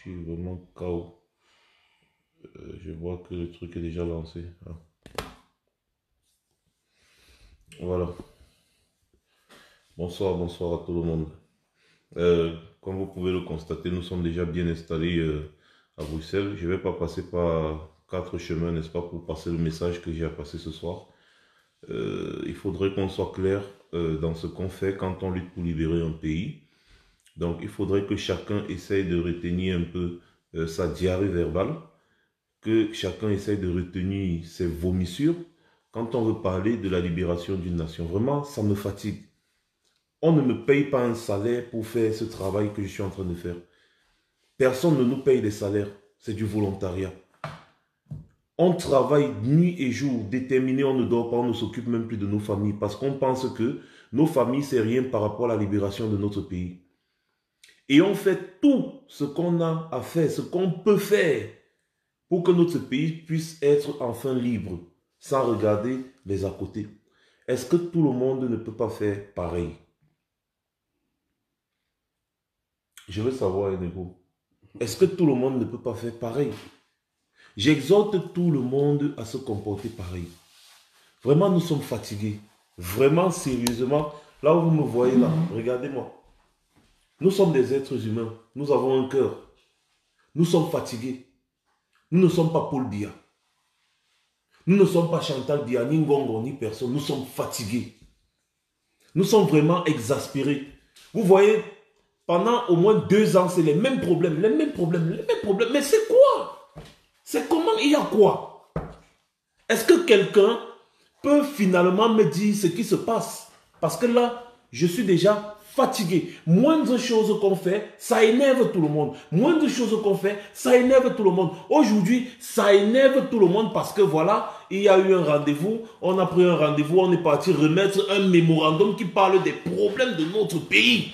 suis vraiment KO. Je vois que le truc est déjà lancé. Ah. Voilà. Bonsoir, bonsoir à tout le monde. Comme vous pouvez le constater, nous sommes déjà bien installés à Bruxelles. Je ne vais pas passer par quatre chemins, n'est-ce pas, pour passer le message que j'ai à passer ce soir. Il faudrait qu'on soit clair dans ce qu'on fait quand on lutte pour libérer un pays. Donc, il faudrait que chacun essaye de retenir un peu sa diarrhée verbale, que chacun essaye de retenir ses vomissures quand on veut parler de la libération d'une nation. Vraiment, ça me fatigue. On ne me paye pas un salaire pour faire ce travail que je suis en train de faire. Personne ne nous paye des salaires. C'est du volontariat. On travaille nuit et jour, déterminé, on ne dort pas, on ne s'occupe même plus de nos familles parce qu'on pense que nos familles, c'est rien par rapport à la libération de notre pays. Et on fait tout ce qu'on a à faire, ce qu'on peut faire pour que notre pays puisse être enfin libre, sans regarder les à côté. Est-ce que tout le monde ne peut pas faire pareil? Je veux savoir, Enego. Est-ce que tout le monde ne peut pas faire pareil? J'exhorte tout le monde à se comporter pareil. Vraiment, nous sommes fatigués. Vraiment, sérieusement. Là où vous me voyez là, regardez-moi. Nous sommes des êtres humains. Nous avons un cœur. Nous sommes fatigués. Nous ne sommes pas Paul Biya. Nous ne sommes pas Chantal Biya, ni Ngongo, ni personne. Nous sommes fatigués. Nous sommes vraiment exaspérés. Vous voyez, pendant au moins 2 ans, c'est les mêmes problèmes, les mêmes problèmes, les mêmes problèmes. Mais c'est quoi? C'est comment? Il y a quoi? Est-ce que quelqu'un peut finalement me dire ce qui se passe? Parce que là, je suis déjà fatigué. Moindre chose qu'on fait, ça énerve tout le monde. Moindre chose qu'on fait, ça énerve tout le monde. Aujourd'hui, ça énerve tout le monde parce que voilà, il y a eu un rendez-vous, on a pris un rendez-vous, on est parti remettre un mémorandum qui parle des problèmes de notre pays.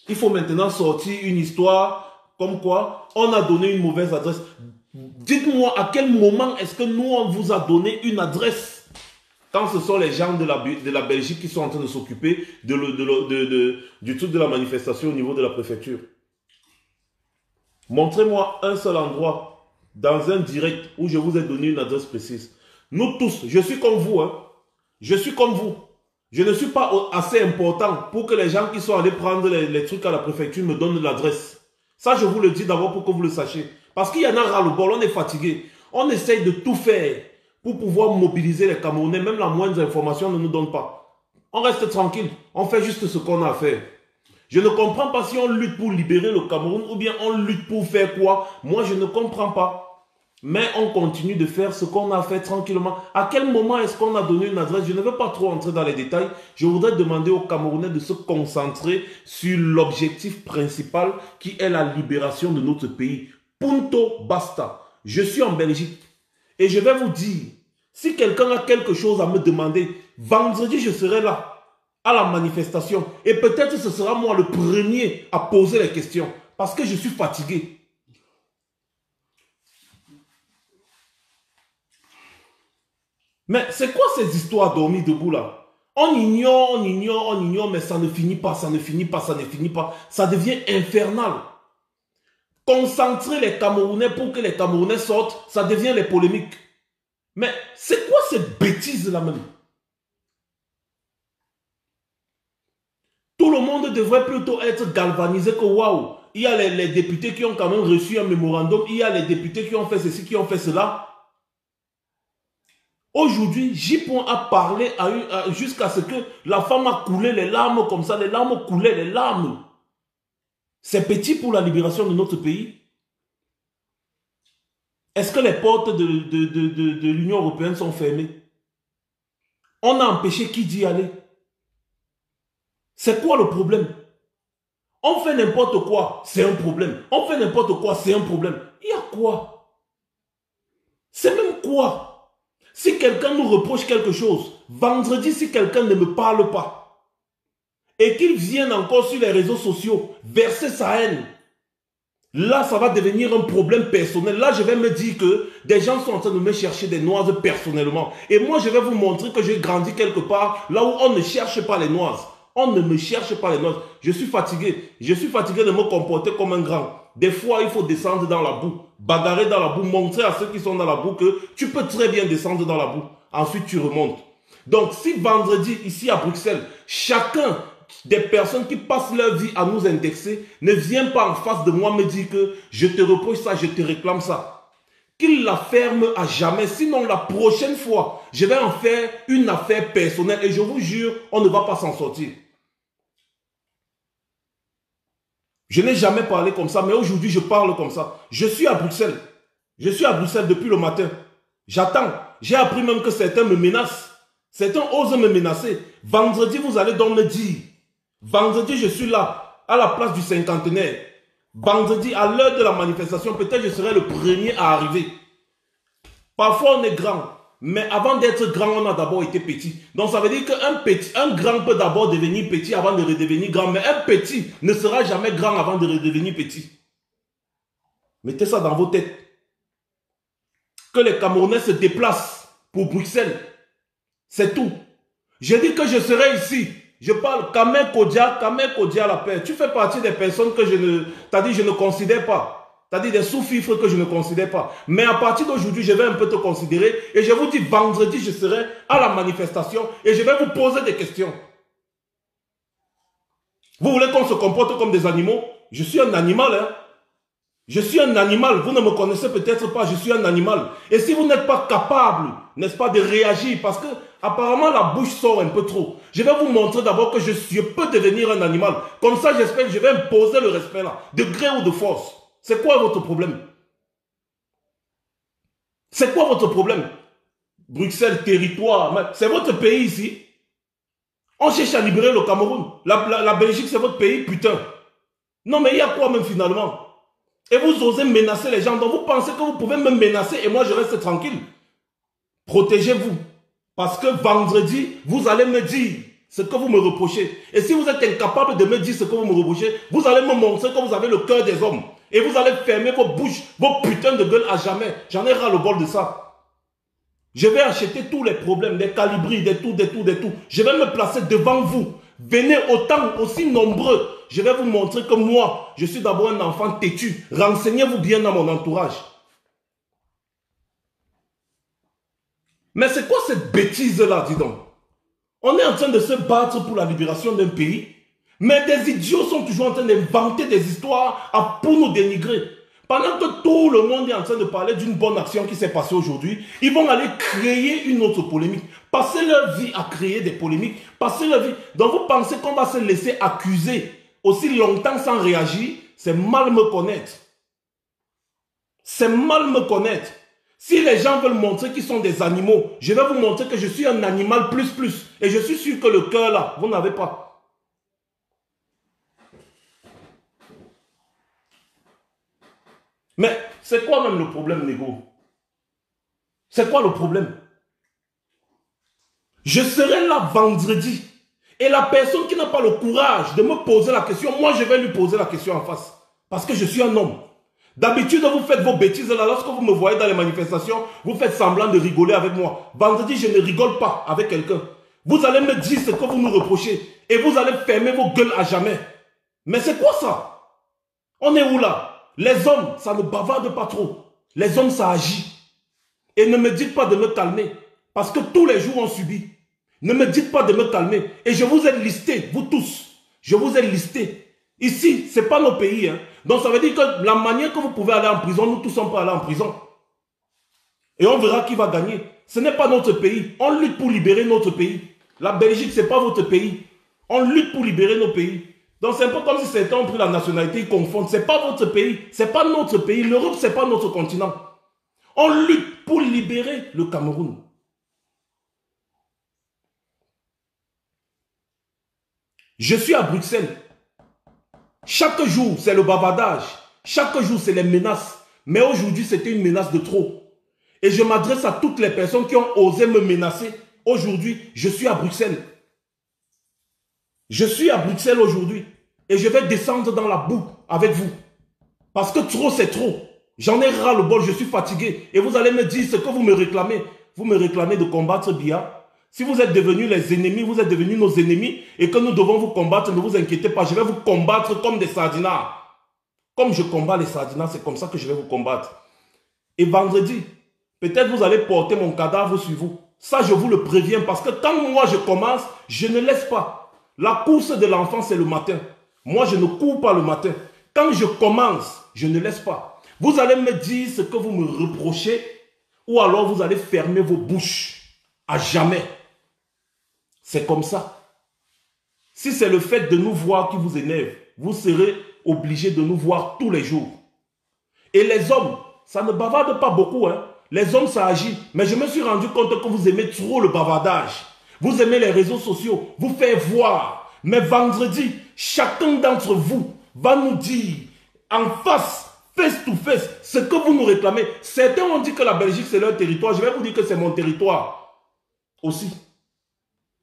Il faut maintenant sortir une histoire comme quoi on a donné une mauvaise adresse. Dites-moi à quel moment est-ce que nous on vous a donné une adresse quand ce sont les gens de la Belgique qui sont en train de s'occuper du truc de la manifestation au niveau de la préfecture. Montrez-moi un seul endroit dans un direct où je vous ai donné une adresse précise. Nous tous, je suis comme vous, hein. Je suis comme vous. Je ne suis pas assez important pour que les gens qui sont allés prendre les trucs à la préfecture me donnent l'adresse. Ça, je vous le dis d'abord pour que vous le sachiez. Parce qu'il y en a ras-le-bol, on est fatigué. On essaye de tout faire pour pouvoir mobiliser les Camerounais. Même la moindre information ne nous donne pas. On reste tranquille. On fait juste ce qu'on a à faire. Je ne comprends pas si on lutte pour libérer le Cameroun ou bien on lutte pour faire quoi. Moi, je ne comprends pas. Mais on continue de faire ce qu'on a fait tranquillement. À quel moment est-ce qu'on a donné une adresse? Je ne veux pas trop entrer dans les détails. Je voudrais demander aux Camerounais de se concentrer sur l'objectif principal qui est la libération de notre pays. Punto basta. Je suis en Belgique et je vais vous dire, si quelqu'un a quelque chose à me demander, vendredi je serai là à la manifestation et peut-être ce sera moi le premier à poser les questions parce que je suis fatigué. Mais c'est quoi ces histoires dormies debout là? On ignore, mais ça ne finit pas, ça ne finit pas, ça ne finit pas. Ça devient infernal. Concentrer les Camerounais pour que les Camerounais sortent, ça devient les polémiques. Mais c'est quoi cette bêtise là même? Tout le monde devrait plutôt être galvanisé que waouh, il y a les députés qui ont quand même reçu un mémorandum, il y a les députés qui ont fait ceci, qui ont fait cela. Aujourd'hui, J-Point a parlé jusqu'à ce que la femme a coulé les larmes comme ça, les larmes coulaient, les larmes. C'est petit pour la libération de notre pays. Est-ce que les portes de l'Union européenne sont fermées? On a empêché qui d'y aller? C'est quoi le problème? On fait n'importe quoi, c'est un problème. On fait n'importe quoi, c'est un problème. Il y a quoi? C'est même quoi? Si quelqu'un nous reproche quelque chose, vendredi, si quelqu'un ne me parle pas, et qu'il vienne encore sur les réseaux sociaux verser sa haine, là, ça va devenir un problème personnel. Là, je vais me dire que des gens sont en train de me chercher des noises personnellement. Et moi, je vais vous montrer que j'ai grandi quelque part, là où on ne cherche pas les noises. On ne me cherche pas les noces. Je suis fatigué. Je suis fatigué de me comporter comme un grand. Des fois, il faut descendre dans la boue, bagarrer dans la boue, montrer à ceux qui sont dans la boue que tu peux très bien descendre dans la boue. Ensuite, tu remontes. Donc, si vendredi, ici à Bruxelles, chacun des personnes qui passent leur vie à nous indexer ne vient pas en face de moi me dire que je te reproche ça, je te réclame ça. Qu'il la ferme à jamais. Sinon, la prochaine fois, je vais en faire une affaire personnelle et je vous jure, on ne va pas s'en sortir. Je n'ai jamais parlé comme ça, mais aujourd'hui, je parle comme ça. Je suis à Bruxelles. Je suis à Bruxelles depuis le matin. J'attends. J'ai appris même que certains me menacent. Certains osent me menacer. Vendredi, vous allez donc me dire. Vendredi, je suis là, à la place du cinquantenaire. Vendredi, à l'heure de la manifestation, peut-être je serai le premier à arriver. Parfois, on est grand. Mais avant d'être grand, on a d'abord été petit. Donc, ça veut dire un grand peut d'abord devenir petit avant de redevenir grand. Mais un petit ne sera jamais grand avant de redevenir petit. Mettez ça dans vos têtes. Que les Camerounais se déplacent pour Bruxelles. C'est tout. Je dis que je serai ici. Je parle Kamé Kodia la paix. Tu fais partie des personnes que je ne considère pas. C'est-à-dire des sous-fifres que je ne considère pas. Mais à partir d'aujourd'hui, je vais un peu te considérer. Et je vous dis, vendredi, je serai à la manifestation. Et je vais vous poser des questions. Vous voulez qu'on se comporte comme des animaux? Je suis un animal, hein. Je suis un animal. Vous ne me connaissez peut-être pas, je suis un animal. Et si vous n'êtes pas capable, n'est-ce pas, de réagir, parce que apparemment la bouche sort un peu trop. Je vais vous montrer d'abord que je peux devenir un animal. Comme ça, j'espère que je vais imposer le respect là, de gré ou de force. C'est quoi votre problème? C'est quoi votre problème? Bruxelles, territoire, c'est votre pays ici. On cherche à libérer le Cameroun. La Belgique, c'est votre pays, putain. Non, mais il y a quoi même finalement? Et vous osez menacer les gens. Donc vous pensez que vous pouvez me menacer et moi je reste tranquille. Protégez-vous. Parce que vendredi, vous allez me dire ce que vous me reprochez. Et si vous êtes incapable de me dire ce que vous me reprochez, vous allez me montrer que vous avez le cœur des hommes. Et vous allez fermer vos bouches, vos putains de gueules à jamais. J'en ai ras le bol de ça. Je vais acheter tous les problèmes, des calibris, des tout. Je vais me placer devant vous. Venez autant, aussi nombreux. Je vais vous montrer que moi, je suis d'abord un enfant têtu. Renseignez-vous bien dans mon entourage. Mais c'est quoi cette bêtise-là, dis donc? On est en train de se battre pour la libération d'un pays, mais des idiots sont toujours en train d'inventer des histoires pour nous dénigrer. Pendant que tout le monde est en train de parler d'une bonne action qui s'est passée aujourd'hui, ils vont aller créer une autre polémique. Passer leur vie à créer des polémiques. Passer leur vie. Donc vous pensez qu'on va se laisser accuser aussi longtemps sans réagir? C'est mal me connaître. C'est mal me connaître. Si les gens veulent montrer qu'ils sont des animaux, je vais vous montrer que je suis un animal plus. Et je suis sûr que le cœur là, vous n'avez pas. Mais c'est quoi même le problème, Nego? C'est quoi le problème? Je serai là vendredi. Et la personne qui n'a pas le courage de me poser la question, moi je vais lui poser la question en face. Parce que je suis un homme. D'habitude, vous faites vos bêtises là. Lorsque vous me voyez dans les manifestations, vous faites semblant de rigoler avec moi. Vendredi, je ne rigole pas avec quelqu'un. Vous allez me dire ce que vous nous reprochez. Et vous allez fermer vos gueules à jamais. Mais c'est quoi ça? On est où là? Les hommes, ça ne bavarde pas trop. Les hommes, ça agit. Et ne me dites pas de me calmer. Parce que tous les jours, on subit. Ne me dites pas de me calmer. Et je vous ai listé, vous tous. Je vous ai listé. Ici, ce n'est pas nos pays. Hein. Donc ça veut dire que la manière que vous pouvez aller en prison, nous tous on peut aller en prison. Et on verra qui va gagner. Ce n'est pas notre pays. On lutte pour libérer notre pays. La Belgique, ce n'est pas votre pays. On lutte pour libérer nos pays. Donc c'est un peu comme si certains ont pris la nationalité, ils confondent. Ce n'est pas votre pays. Ce n'est pas notre pays. L'Europe, ce n'est pas notre continent. On lutte pour libérer le Cameroun. Je suis à Bruxelles. Chaque jour, c'est le bavardage. Chaque jour, c'est les menaces. Mais aujourd'hui, c'était une menace de trop. Et je m'adresse à toutes les personnes qui ont osé me menacer. Aujourd'hui, je suis à Bruxelles. Je suis à Bruxelles aujourd'hui. Et je vais descendre dans la boue avec vous. Parce que trop, c'est trop. J'en ai ras le bol, je suis fatigué. Et vous allez me dire ce que vous me réclamez. Vous me réclamez de combattre Biya. Si vous êtes devenus les ennemis, vous êtes devenus nos ennemis et que nous devons vous combattre, ne vous inquiétez pas, je vais vous combattre comme des sardinards. Comme je combats les sardinards, c'est comme ça que je vais vous combattre. Et vendredi, peut-être vous allez porter mon cadavre sur vous. Ça, je vous le préviens parce que quand moi je commence, je ne laisse pas. La course de l'enfant, c'est le matin. Moi, je ne cours pas le matin. Quand je commence, je ne laisse pas. Vous allez me dire ce que vous me reprochez ou alors vous allez fermer vos bouches à jamais. C'est comme ça. Si c'est le fait de nous voir qui vous énerve, vous serez obligés de nous voir tous les jours. Et les hommes, ça ne bavarde pas beaucoup, hein. Les hommes, ça agit. Mais je me suis rendu compte que vous aimez trop le bavardage. Vous aimez les réseaux sociaux, vous faites voir. Mais vendredi, chacun d'entre vous va nous dire en face, face to face, ce que vous nous réclamez. Certains ont dit que la Belgique, c'est leur territoire. Je vais vous dire que c'est mon territoire aussi.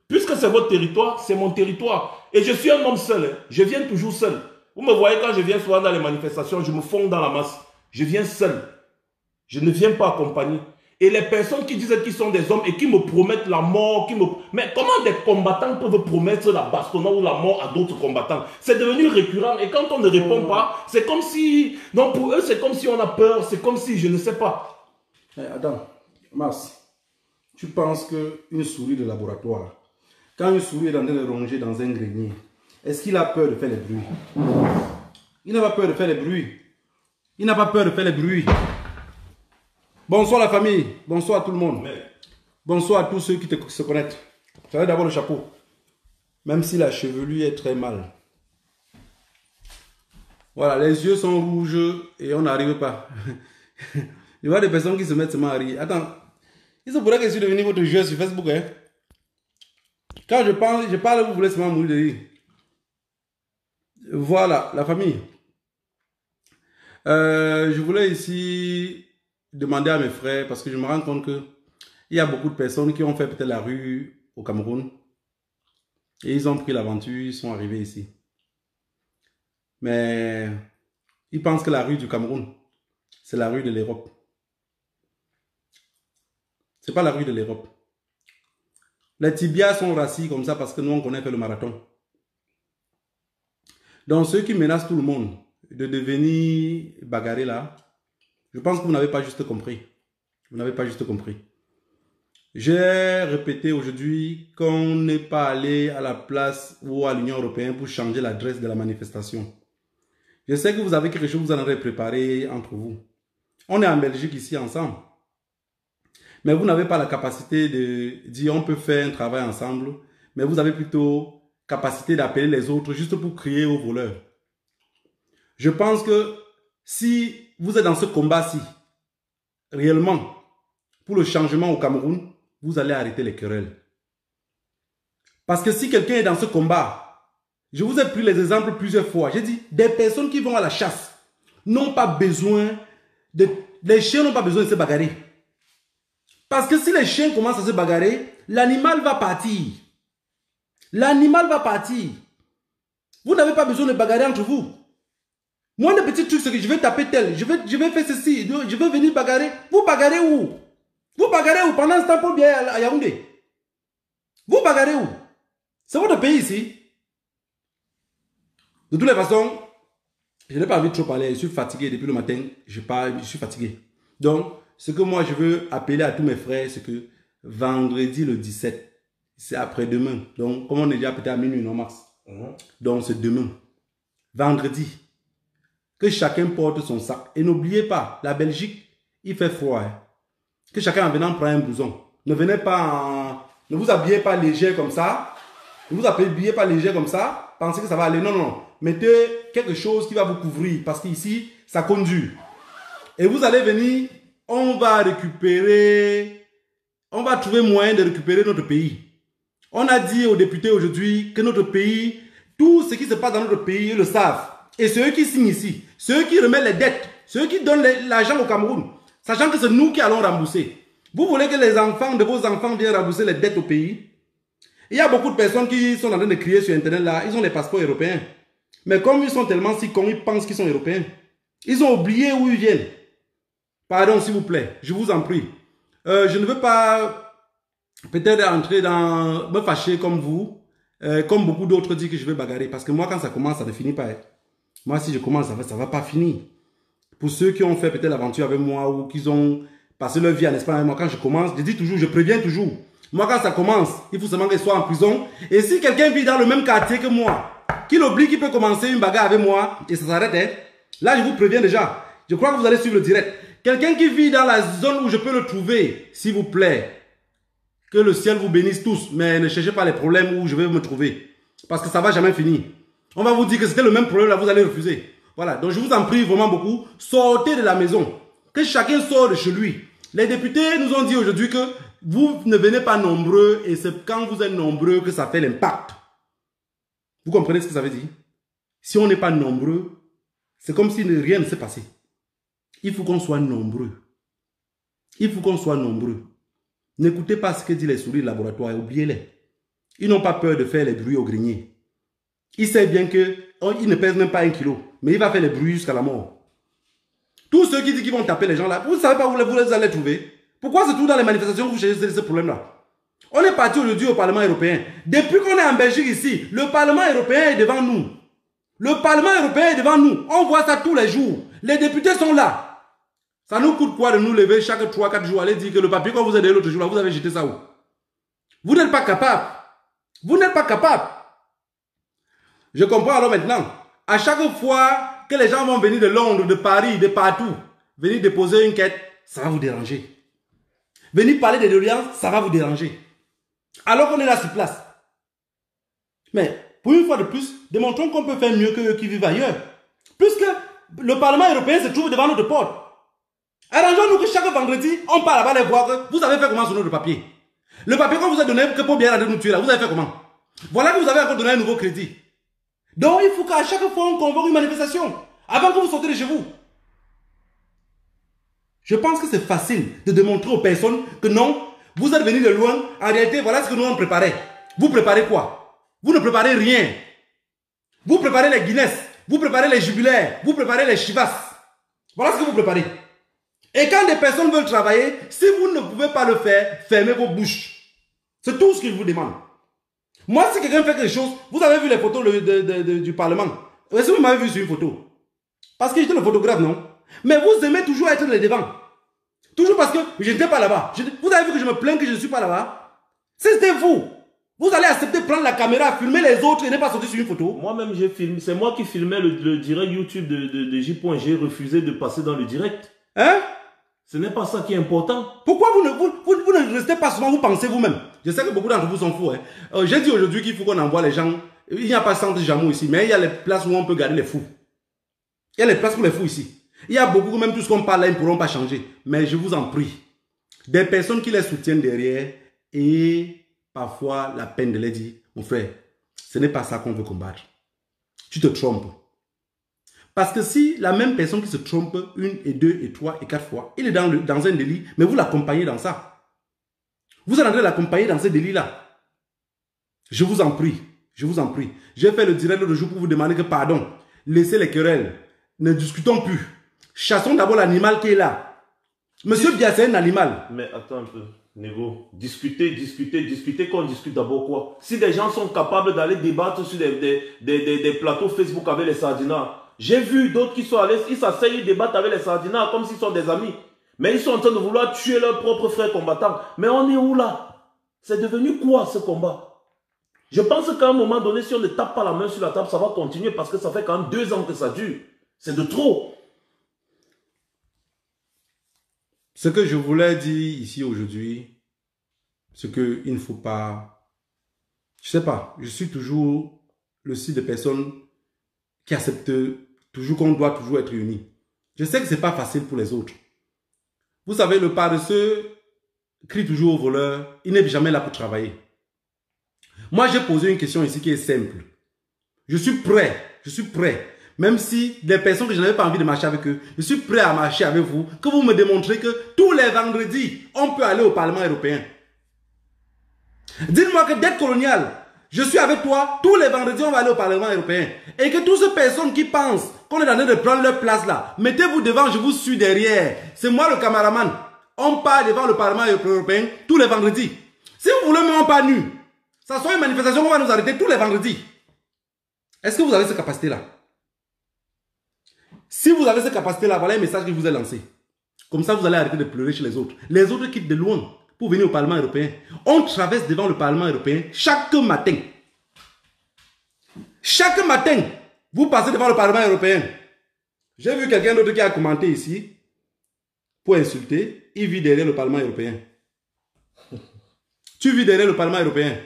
Puisque c'est votre territoire, c'est mon territoire. Et je suis un homme seul. Hein. Je viens toujours seul. Vous me voyez quand je viens souvent dans les manifestations, je me fonds dans la masse. Je viens seul. Je ne viens pas accompagner. Et les personnes qui disent qu'ils sont des hommes et qui me promettent la mort, mais comment des combattants peuvent promettre la bastonnade ou la mort à d'autres combattants? C'est devenu récurrent et quand on ne répond pas, c'est comme si... Non, pour eux, c'est comme si on a peur, c'est comme si, je ne sais pas. Adam, Mars, tu penses qu'une souris de laboratoire, quand une souris est en train de ronger dans un grenier, est-ce qu'il a peur de faire les bruits? Il n'a pas peur de faire les bruits. Il n'a pas peur de faire les bruits. Bonsoir la famille, bonsoir à tout le monde. Bonsoir à tous ceux qui se connaissent. Je vais d'abord le chapeau. Même si la chevelure est très mal. Voilà, les yeux sont rouges et on n'arrive pas. Il y a des personnes qui se mettent seulement à rire. Attends, il se pourrait que je suis devenu votre joueur sur Facebook. Hein? Quand je parle, vous voulez seulement mourir de rire. Voilà, la famille. Je voulais ici demander à mes frères, parce que je me rends compte qu'il y a beaucoup de personnes qui ont fait peut-être la rue au Cameroun. Et ils ont pris l'aventure, ils sont arrivés ici. Mais ils pensent que la rue du Cameroun, c'est la rue de l'Europe. C'est pas la rue de l'Europe. Les tibias sont rassis comme ça parce que nous, on connaît faire le marathon. Donc, ceux qui menacent tout le monde de devenir bagarré là, je pense que vous n'avez pas juste compris. Vous n'avez pas juste compris. J'ai répété aujourd'hui qu'on n'est pas allé à la place ou à l'Union européenne pour changer l'adresse de la manifestation. Je sais que vous avez quelque chose que vous en avez préparé entre vous. On est en Belgique ici ensemble. Mais vous n'avez pas la capacité de dire on peut faire un travail ensemble. Mais vous avez plutôt capacité d'appeler les autres juste pour crier aux voleurs. Je pense que si vous êtes dans ce combat-ci, réellement, pour le changement au Cameroun, vous allez arrêter les querelles. Parce que si quelqu'un est dans ce combat, je vous ai pris les exemples plusieurs fois. J'ai dit, des personnes qui vont à la chasse n'ont pas besoin de... Les chiens n'ont pas besoin de se bagarrer. Parce que si les chiens commencent à se bagarrer, l'animal va partir. L'animal va partir. Vous n'avez pas besoin de bagarrer entre vous. Moi, le petit truc, c'est que je vais taper tel, je vais faire ceci, je vais venir bagarrer. Vous bagarrez où? Vous bagarrez où pendant ce temps pour bien à Yaoundé? Vous bagarrez où? C'est votre pays ici. De toutes les façons, je n'ai pas envie de trop parler. Je suis fatigué depuis le matin. Je suis fatigué. Donc, ce que moi je veux appeler à tous mes frères, c'est que vendredi le 17, c'est après-demain. Donc, comme on est déjà peut-être à minuit, non, Max? Donc, c'est demain. Vendredi. Que chacun porte son sac. Et n'oubliez pas, la Belgique, il fait froid. Hein. Que chacun en venant prend un blouson. Ne venez pas en... Ne vous habillez pas léger comme ça. Ne vous habillez pas léger comme ça. Pensez que ça va aller. Non, non. Mettez quelque chose qui va vous couvrir. Parce qu'ici, ça conduit. Et vous allez venir, on va récupérer... On va trouver moyen de récupérer notre pays. On a dit aux députés aujourd'hui que notre pays, tout ce qui se passe dans notre pays, ils le savent. Et ceux qui signent ici, ceux qui remettent les dettes, ceux qui donnent l'argent au Cameroun, sachant que c'est nous qui allons rembourser. Vous voulez que les enfants de vos enfants viennent rembourser les dettes au pays? Il y a beaucoup de personnes qui sont en train de crier sur Internet là, ils ont les passeports européens. Mais comme ils sont tellement si cons, ils pensent qu'ils sont européens. Ils ont oublié où ils viennent. Pardon, s'il vous plaît, je vous en prie. Je ne veux pas peut-être entrer dans, me fâcher comme vous, comme beaucoup d'autres disent que je vais bagarrer. Parce que moi, quand ça commence, ça ne finit pas. Hein. Moi, si je commence, ça va pas finir. Pour ceux qui ont fait peut-être l'aventure avec moi ou qui ont passé leur vie en Espagne avec moi, quand je commence, je dis toujours, je préviens toujours. Moi, quand ça commence, il faut seulement qu'il soit en prison. Et si quelqu'un vit dans le même quartier que moi, qu'il oublie qu'il peut commencer une bagarre avec moi et ça s'arrête, hein, là, je vous préviens déjà. Je crois que vous allez suivre le direct. Quelqu'un qui vit dans la zone où je peux le trouver, s'il vous plaît, que le ciel vous bénisse tous, mais ne cherchez pas les problèmes où je vais me trouver. Parce que ça ne va jamais finir. On va vous dire que c'était le même problème, là, vous allez refuser. Voilà, donc je vous en prie vraiment beaucoup, sortez de la maison. Que chacun sorte de chez lui. Les députés nous ont dit aujourd'hui que vous ne venez pas nombreux et c'est quand vous êtes nombreux que ça fait l'impact. Vous comprenez ce que ça veut dire? Si on n'est pas nombreux, c'est comme si rien ne s'est passé. Il faut qu'on soit nombreux. Il faut qu'on soit nombreux. N'écoutez pas ce que disent les souris de laboratoire, oubliez-les. Ils n'ont pas peur de faire les bruits au grenier. Ils savent bien qu'ils ne pèsent même pas 1 kilo, mais il va faire les bruits jusqu'à la mort. Tous ceux qui disent qu'ils vont taper les gens là, vous ne savez pas où vous les allez trouver. Pourquoi c'est tout dans les manifestations que vous cherchez ce problème-là? On est parti aujourd'hui au Parlement européen. Depuis qu'on est en Belgique ici, le Parlement européen est devant nous. Le Parlement européen est devant nous. On voit ça tous les jours. Les députés sont là. Ça nous coûte quoi de nous lever chaque 3-4 jours, aller dire que le papier qu'on vous a donné l'autre jour, là, vous avez jeté ça où? Vous n'êtes pas capable. Vous n'êtes pas capable. Je comprends alors maintenant. À chaque fois que les gens vont venir de Londres, de Paris, de partout, venir déposer une quête, ça va vous déranger. Venir parler des doléances, ça va vous déranger. Alors qu'on est là sur place. Mais, pour une fois de plus, démontrons qu'on peut faire mieux que ceux qui vivent ailleurs. Puisque le Parlement européen se trouve devant notre porte. Arrangeons-nous que chaque vendredi, on part là-bas les voir que vous avez fait comment sur notre papier. Le papier qu'on vous a donné que pour bien nous tuer là, vous avez fait comment? Voilà que vous avez encore donné un nouveau crédit. Donc il faut qu'à chaque fois on convoque une manifestation avant que vous sortez de chez vous. Je pense que c'est facile de démontrer aux personnes que non, vous êtes venus de loin. En réalité, voilà ce que nous on préparait. Vous préparez quoi? Vous ne préparez rien. Vous préparez les Guinness, vous préparez les jubilaires, vous préparez les chivas. Voilà ce que vous préparez. Et quand des personnes veulent travailler, si vous ne pouvez pas le faire, fermez vos bouches. C'est tout ce que je vous demande. Moi, si quelqu'un fait quelque chose, vous avez vu les photos du Parlement. Est-ce que vous m'avez vu sur une photo? Parce que j'étais le photographe, non? Mais vous aimez toujours être les devants. Toujours parce que je n'étais pas là-bas. Vous avez vu que je me plains que je ne suis pas là-bas? C'était vous. Vous allez accepter de prendre la caméra, filmer les autres et ne pas sortir sur une photo? Moi-même, j'ai filmé. C'est moi qui filmais le direct YouTube de J. J'ai refusé de passer dans le direct. Hein? Ce n'est pas ça qui est important. Pourquoi vous ne restez pas souvent, vous pensez vous-même? Je sais que beaucoup d'entre vous sont fous. Hein. J'ai dit aujourd'hui qu'il faut qu'on envoie les gens. Il n'y a pas centre Jamou ici, mais il y a les places où on peut garder les fous. Il y a les places pour les fous ici. Il y a beaucoup, même tout ce qu'on parle là, ils ne pourront pas changer. Mais je vous en prie, des personnes qui les soutiennent derrière et parfois la peine de les dire, mon frère, ce n'est pas ça qu'on veut combattre. Tu te trompes. Parce que si la même personne qui se trompe 1 et 2 et 3 et 4 fois, il est dans un délit, mais vous l'accompagnez dans ça. Vous allez l'accompagner dans ce délit-là. Je vous en prie. Je vous en prie. J'ai fait le direct l'autre jour pour vous demander que pardon. Laissez les querelles. Ne discutons plus. Chassons d'abord l'animal qui est là. Monsieur Bia, c'est un animal. Mais attends un peu. Négo, discuter, qu'on discute d'abord quoi? Si des gens sont capables d'aller débattre sur des plateaux Facebook avec les sardinats, j'ai vu d'autres qui sont allés, ils s'asseyent, ils débattent avec les sardinats comme s'ils sont des amis. Mais ils sont en train de vouloir tuer leurs propres frères combattants. Mais on est où là? C'est devenu quoi ce combat? Je pense qu'à un moment donné, si on ne tape pas la main sur la table, ça va continuer parce que ça fait quand même 2 ans que ça dure. C'est de trop. Ce que je voulais dire ici aujourd'hui, c'est qu'il ne faut pas... Je sais pas, je suis toujours le style de personne qui accepte toujours qu'on doit toujours être unis. Je sais que ce n'est pas facile pour les autres. Vous savez, le paresseux crie toujours au voleur, il n'est jamais là pour travailler. Moi, j'ai posé une question ici qui est simple. Je suis prêt. Même si des personnes que je n'avais pas envie de marcher avec eux, je suis prêt à marcher avec vous, que vous me démontrez que tous les vendredis, on peut aller au Parlement européen. Dites-moi que dette coloniale, je suis avec toi, tous les vendredis, on va aller au Parlement européen. Et que toutes ces personnes qui pensent qu'on est en train de prendre leur place là, mettez-vous devant, je vous suis derrière. C'est moi le cameraman. On part devant le Parlement européen tous les vendredis. Si vous voulez même pas nu, ça soit une manifestation qu'on va nous arrêter tous les vendredis. Est-ce que vous avez cette capacité-là? Si vous avez cette capacité-là, voilà un message que je vous ai lancé. Comme ça, vous allez arrêter de pleurer chez les autres. Les autres quittent de loin pour venir au Parlement européen. On traverse devant le Parlement européen chaque matin. Chaque matin, vous passez devant le Parlement européen. J'ai vu quelqu'un d'autre qui a commenté ici pour insulter. Il vit derrière le Parlement européen. Tu vis derrière le Parlement européen.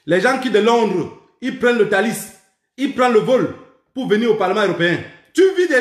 Les gens qui de Londres, ils prennent le Thalys, ils prennent le vol pour venir au Parlement européen. Tu vis derrière